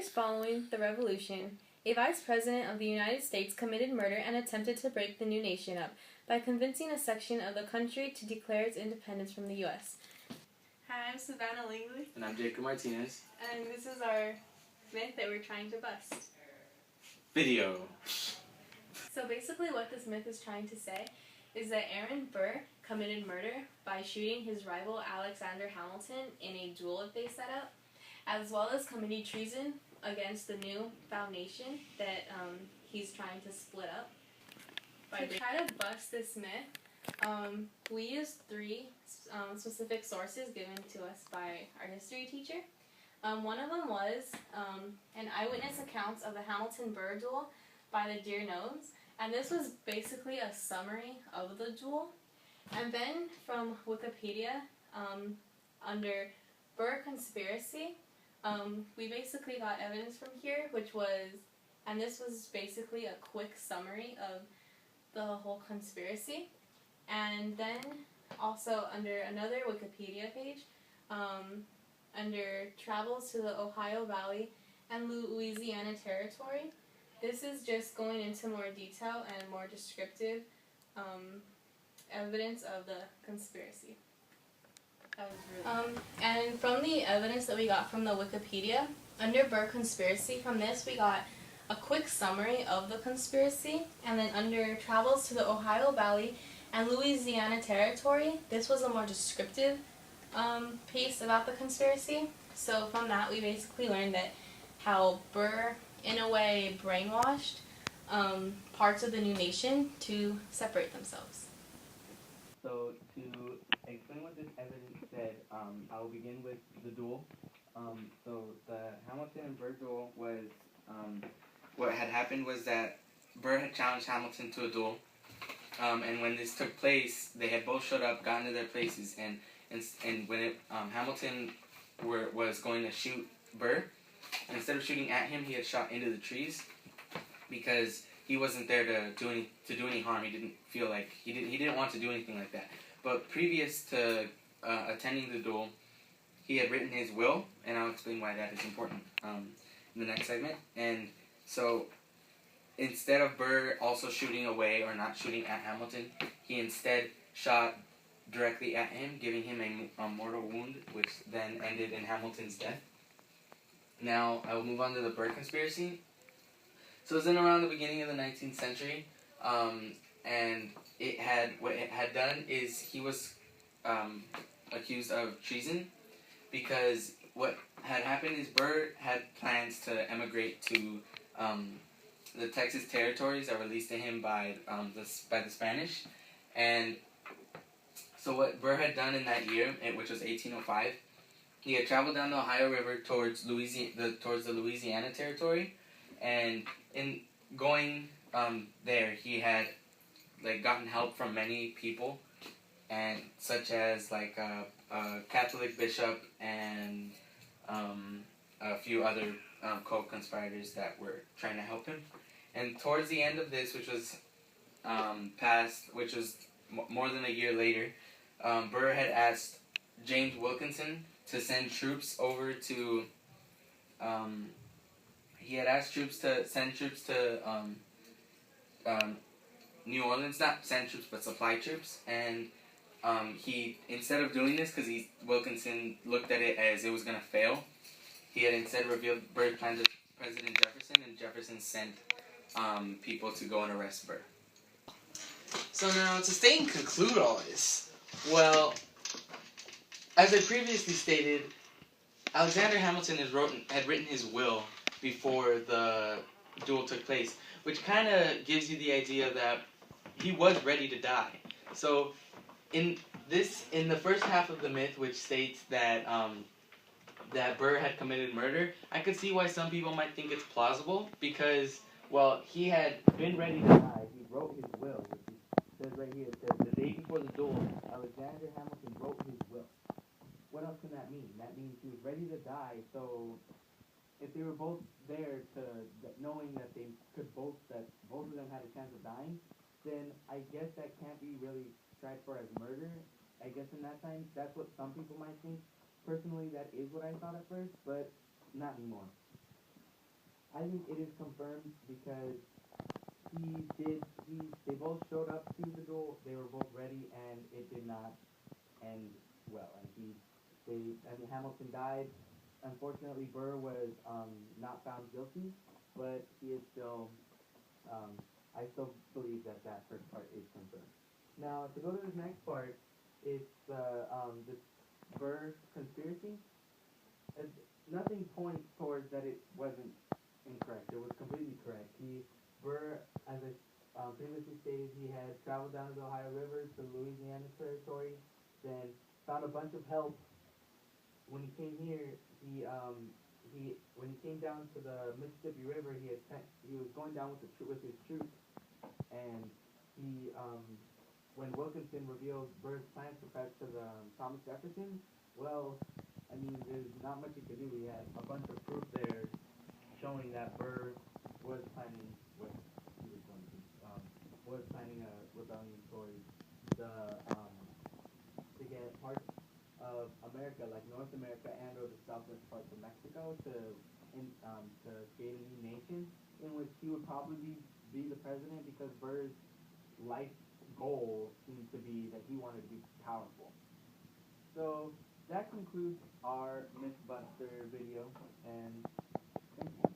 years following the Revolution, a vice president of the United States committed murder and attempted to break the new nation up by convincing a section of the country to declare its independence from the U.S. Hi, I'm Savanah Langely. And I'm Jacob Martinez. And this is our myth that we're trying to bust. Video. So basically what this myth is trying to say is that Aaron Burr committed murder by shooting his rival Alexander Hamilton in a duel that they set up, as well as committing treason against the new found nation that he's trying to split up. To try to bust this myth, we used three specific sources given to us by our history teacher. One of them was an eyewitness account of the Hamilton-Burr duel by the Deer Nose, and this was basically a summary of the duel. And then from Wikipedia, under Burr conspiracy, we basically got evidence from here, and this was basically a quick summary of the whole conspiracy. And then also under another Wikipedia page, under travels to the Ohio Valley and Louisiana Territory, this is just going into more detail and more descriptive evidence of the conspiracy. That was really and from the evidence that we got from the Wikipedia, under Burr conspiracy, from this we got a quick summary of the conspiracy, and then under travels to the Ohio Valley and Louisiana Territory, this was a more descriptive piece about the conspiracy. So from that we basically learned that how Burr, in a way, brainwashed parts of the new nation to separate themselves. So to explain what this evidence said, I'll begin with the duel. So the Hamilton and Burr duel was, what had happened was that Burr had challenged Hamilton to a duel, and when this took place, they had both showed up, gotten to their places, and when Hamilton was going to shoot Burr, instead of shooting at him, he had shot into the trees because he wasn't there to do any harm. He didn't feel like he didn't want to do anything like that. But previous to attending the duel, he had written his will, and I'll explain why that is important in the next segment. And so instead of Burr also shooting away or not shooting at Hamilton, he instead shot directly at him, giving him a mortal wound, which then ended in Hamilton's death. Now, I will move on to the Burr conspiracy. So it was in around the beginning of the 19th century, and what it had done is he was accused of treason, because what had happened is Burr had plans to emigrate to the Texas territories that were released to him by the Spanish, and so what Burr had done in that year, which was 1805, he had traveled down the Ohio River towards the Louisiana Territory, and in going there, he had gotten help from many people, and such as a Catholic bishop and a few other co-conspirators that were trying to help him. And towards the end of this, which was more than a year later, Burr had asked James Wilkinson to send troops over to. He had asked send troops to New Orleans, not send troops, but supply troops. And he, instead of doing this, because Wilkinson looked at it as it was going to fail, he had instead revealed Burr's plans to President Jefferson, and Jefferson sent people to go and arrest Burr. So now, to state and conclude all this, well, as I previously stated, Alexander Hamilton had written his will before the duel took place, which kind of gives you the idea that he was ready to die. So, in the first half of the myth, which states that that Burr had committed murder, I could see why some people might think it's plausible, because, well, he had been ready to die. He wrote his will, which says right here, it says, the day before the duel, Alexander Hamilton wrote his will. What else can that mean? That means he was ready to die, so if they were both there knowing that both of them had a chance of dying, then I guess that can't be really tried for as murder. I guess in that time, that's what some people might think. Personally, that is what I thought at first, but not anymore. I think it is confirmed because they both showed up to the duel. They were both ready, and it did not end well. And Hamilton died. Unfortunately, Burr was not found guilty, but he is still. I still believe that first part is confirmed. Now, to go to this next part, it's this Burr conspiracy. uh, Nothing points towards that it wasn't incorrect. It was completely correct. Burr, as I previously stated, he had traveled down the Ohio River to Louisiana Territory, then found a bunch of help. When he came here, when he came down to the Mississippi River, he was going down with his troops, and when Wilkinson revealed Burr's plans to the Thomas Jefferson, well, I mean, there's not much he could do. He had a bunch of proof there showing that Burr was planning what he was going to was planning a rebellion towards the to get parts of America, like North America and or the southwest parts of Mexico, to create a new nation in which he would probably be the president because Burr's life goal seemed to be that he wanted to be powerful. So that concludes our Mythbuster video, and thank you.